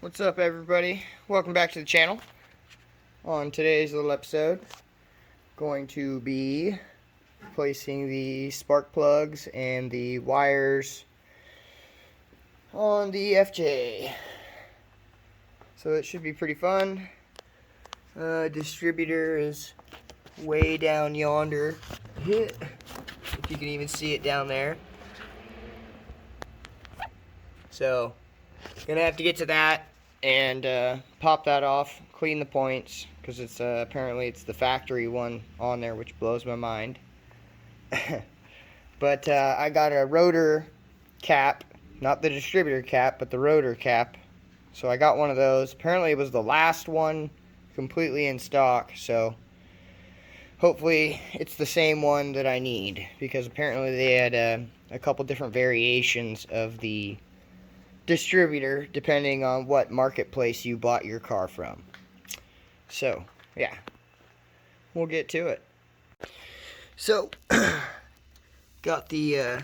What's up, everybody? Welcome back to the channel. On today's little episode, going to be replacing the spark plugs and the wires on the FJ. So it should be pretty fun. Distributor is way down yonder. If you can even see it down there. So, gonna have to get to that and pop that off, clean the points, because it's apparently it's the factory one on there, which blows my mind. But I got a rotor cap, not the distributor cap, but the rotor cap. So I got one of those. Apparently it was the last one completely in stock, so hopefully it's the same one that I need, because apparently they had a couple different variations of the distributor depending on what marketplace you bought your car from. So yeah, we'll get to it. So got the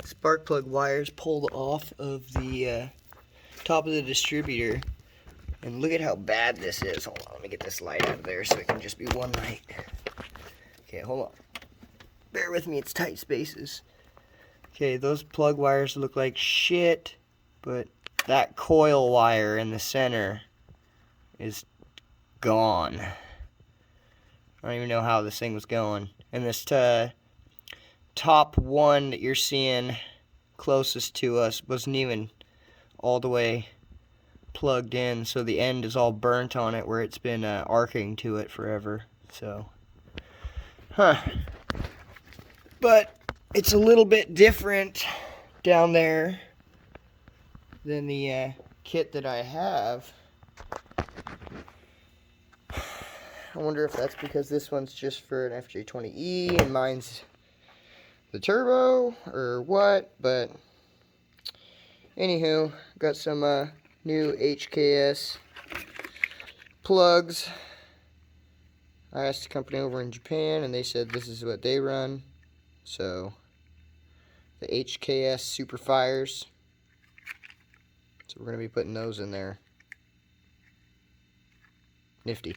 spark plug wires pulled off of the top of the distributor, and look at how bad this is. Hold on, let me get this light out of there so it can just be one light. Okay, hold on, bear with me, it's tight spaces. Okay, those plug wires look like shit, but that coil wire in the center is gone. I don't even know how this thing was going. And this top one that you're seeing closest to us wasn't even all the way plugged in, so the end is all burnt on it where it's been arcing to it forever. So, but it's a little bit different down there than the kit that I have. I wonder if that's because this one's just for an fj20et and mine's the turbo or what, but anywho, got some new HKS plugs. I asked the company over in Japan and they said this is what they run. So the HKS Superfires. So we're going to be putting those in there. Nifty.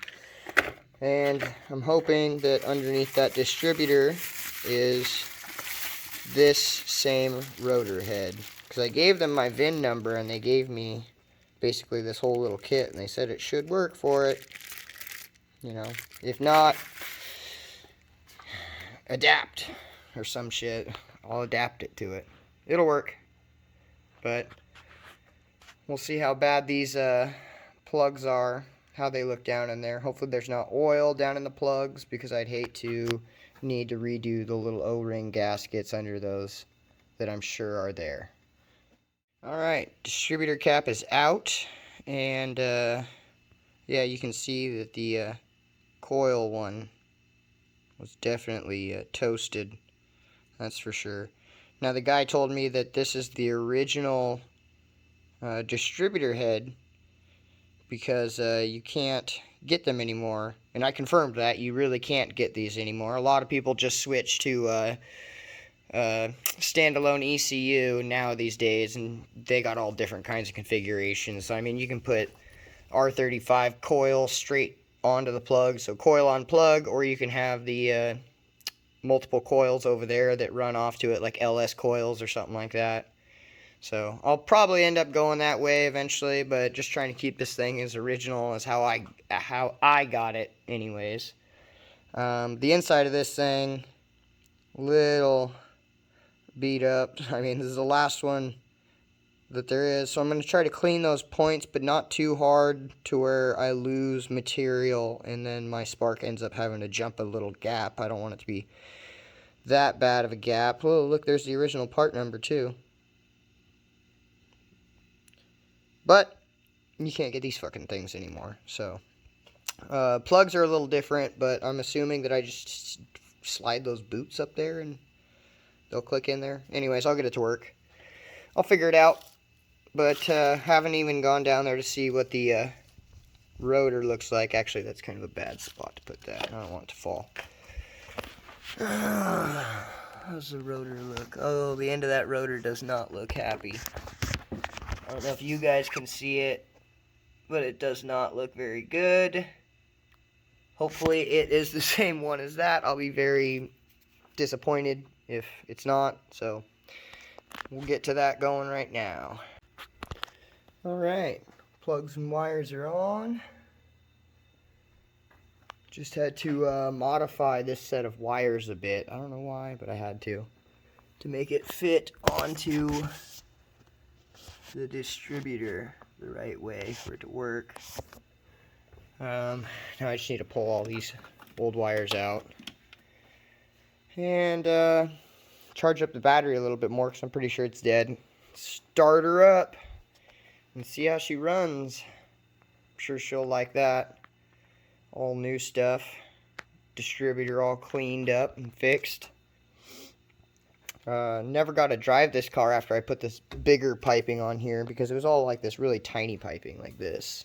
And I'm hoping that underneath that distributor is this same rotor head. Because I gave them my VIN number and they gave me basically this whole little kit. And they said it should work for it. You know, if not, adapt or some shit. I'll adapt it to it. It'll work. But we'll see how bad these plugs are, how they look down in there. Hopefully there's not oil down in the plugs, because I'd hate to need to redo the little O-ring gaskets under those that I'm sure are there. Alright, distributor cap is out, and yeah, you can see that the coil one was definitely toasted, that's for sure. Now the guy told me that this is the original distributor head, because you can't get them anymore, and I confirmed that you really can't get these anymore. A lot of people just switch to standalone ECU now these days, and they got all different kinds of configurations. I mean, you can put R35 coil straight onto the plug, so coil on plug, or you can have the multiple coils over there that run off to it, like LS coils or something like that. So I'll probably end up going that way eventually, but just trying to keep this thing as original as how I got it anyways. The inside of this thing, little beat up. I mean, this is the last one that there is, so I'm going to try to clean those points, but not too hard to where I lose material and then my spark ends up having to jump a little gap. I don't want it to be that bad of a gap. Oh, look, there's the original part number too. But you can't get these fucking things anymore. So plugs are a little different, but I'm assuming that I just slide those boots up there and they'll click in there. Anyways, I'll get it to work. I'll figure it out. But haven't even gone down there to see what the rotor looks like. Actually, that's kind of a bad spot to put that. I don't want it to fall. How's the rotor look? Oh, the end of that rotor does not look happy. I don't know if you guys can see it. but it does not look very good. Hopefully it is the same one as that. I'll be very disappointed if it's not, so we'll get to that going right now. Alright, plugs and wires are on. Just had to modify this set of wires a bit. I don't know why, but I had to make it fit onto the distributor the right way for it to work. Now I just need to pull all these old wires out and charge up the battery a little bit more because I'm pretty sure it's dead. Start her up and see how she runs. I'm sure she'll like that. All new stuff. Distributor all cleaned up and fixed. Never got to drive this car after I put this bigger piping on here because it was all like this really tiny piping like this.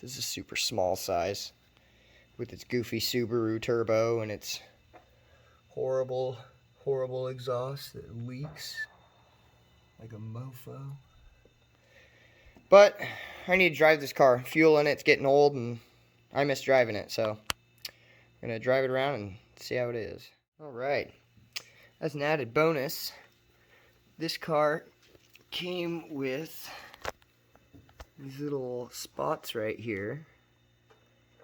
This is super small size with its goofy Subaru turbo and its horrible exhaust that leaks like a mofo. But I need to drive this car. Fuel in it's getting old and I miss driving it, so I'm going to drive it around and see how it is. Alright, as an added bonus, this car came with these little spots right here,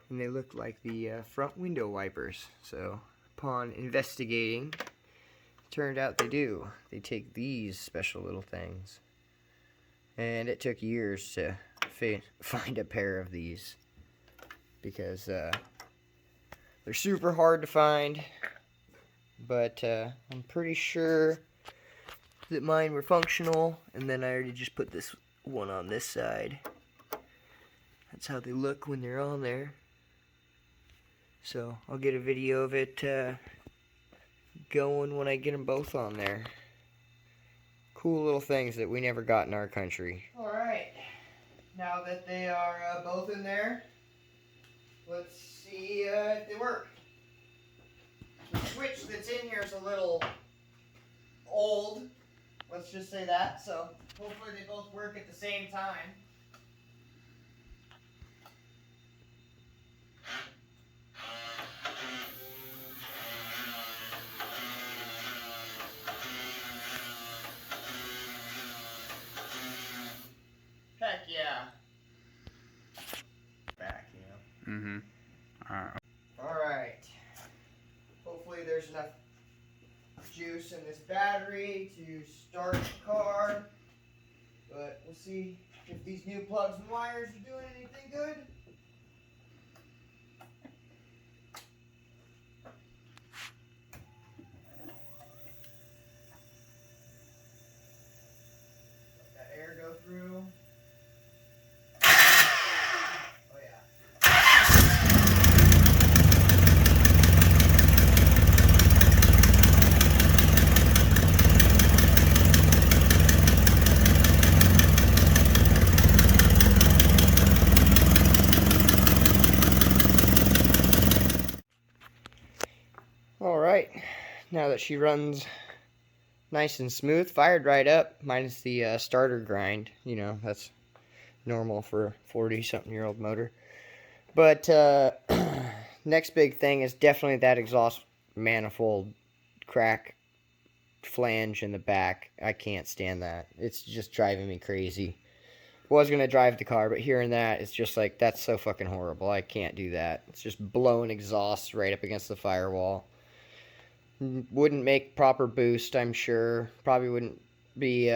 and they look like the front window wipers. So upon investigating, turned out they do. They take these special little things, and it took years to find a pair of these because they're super hard to find, but I'm pretty sure that mine were functional, and then I already just put this one on this side. That's how they look when they're on there. So I'll get a video of it going when I get them both on there. Cool little things that we never got in our country. Alright, now that they are both in there, let's see if they work. The switch that's in here is a little old, let's just say that, so hopefully they both work at the same time. Heck yeah. Back, you know. Alright. Hopefully there's enough juice in this battery to start the car. But we'll see if these new plugs and wires are doing anything good. Let that air go through. Oh yeah. Alright, now that she runs nice and smooth, fired right up, minus the starter grind. You know, that's normal for a 40-something-year-old motor. But next big thing is definitely that exhaust manifold crack flange in the back. I can't stand that. It's just driving me crazy. Was going to drive the car, but hearing that, it's just like, that's so fucking horrible. I can't do that. It's just blowing exhaust right up against the firewall. Wouldn't make proper boost, I'm sure. Probably wouldn't be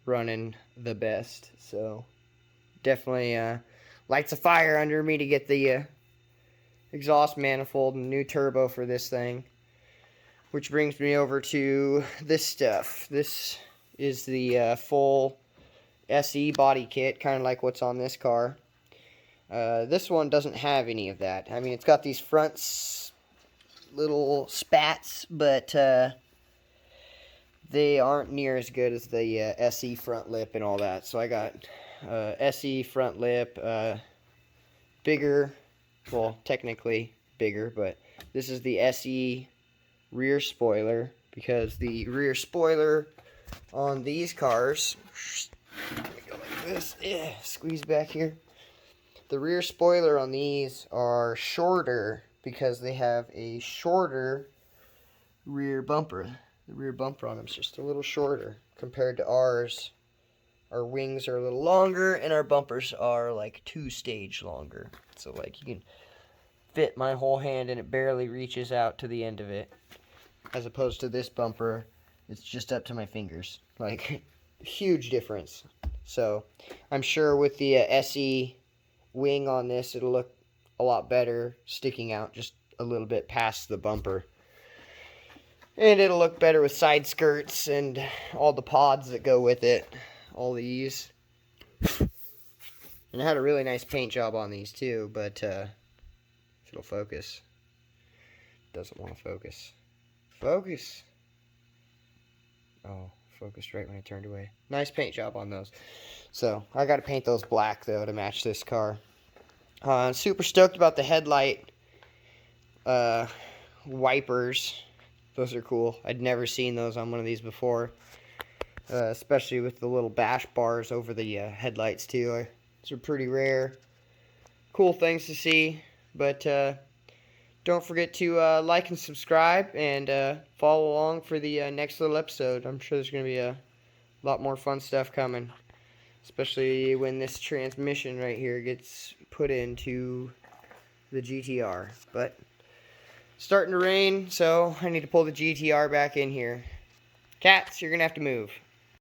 running the best. So definitely lights a fire under me to get the exhaust manifold and new turbo for this thing. Which brings me over to this stuff. This is the full SE body kit, kind of like what's on this car. This one doesn't have any of that. I mean, it's got these fronts, little spats, but they aren't near as good as the SE front lip and all that. So I got SE front lip, bigger, well, technically bigger, but this is the SE rear spoiler, because the rear spoiler on these cars, let me go like this, squeeze back here. The rear spoiler on these are shorter because they have a shorter rear bumper. The rear bumper on them is just a little shorter compared to ours. Our wings are a little longer, and our bumpers are like 2-stage longer. So like you can fit my whole hand and it barely reaches out to the end of it. As opposed to this bumper, it's just up to my fingers. Like, huge difference. So I'm sure with the SE wing on this, it'll look a lot better sticking out just a little bit past the bumper. And it'll look better with side skirts and all the pods that go with it. All these. And I had a really nice paint job on these too, but if it'll focus. Doesn't want to focus. Focus. Oh, focused right when I turned away. Nice paint job on those. So, I got to paint those black though to match this car. Super stoked about the headlight wipers. Those are cool. I'd never seen those on one of these before. Especially with the little bash bars over the headlights too. Those are pretty rare. Cool things to see. But don't forget to like and subscribe and follow along for the next little episode. I'm sure there's going to be a lot more fun stuff coming. Especially when this transmission right here gets put into the GTR. But it's starting to rain, so I need to pull the GTR back in here. Cats, you're going to have to move.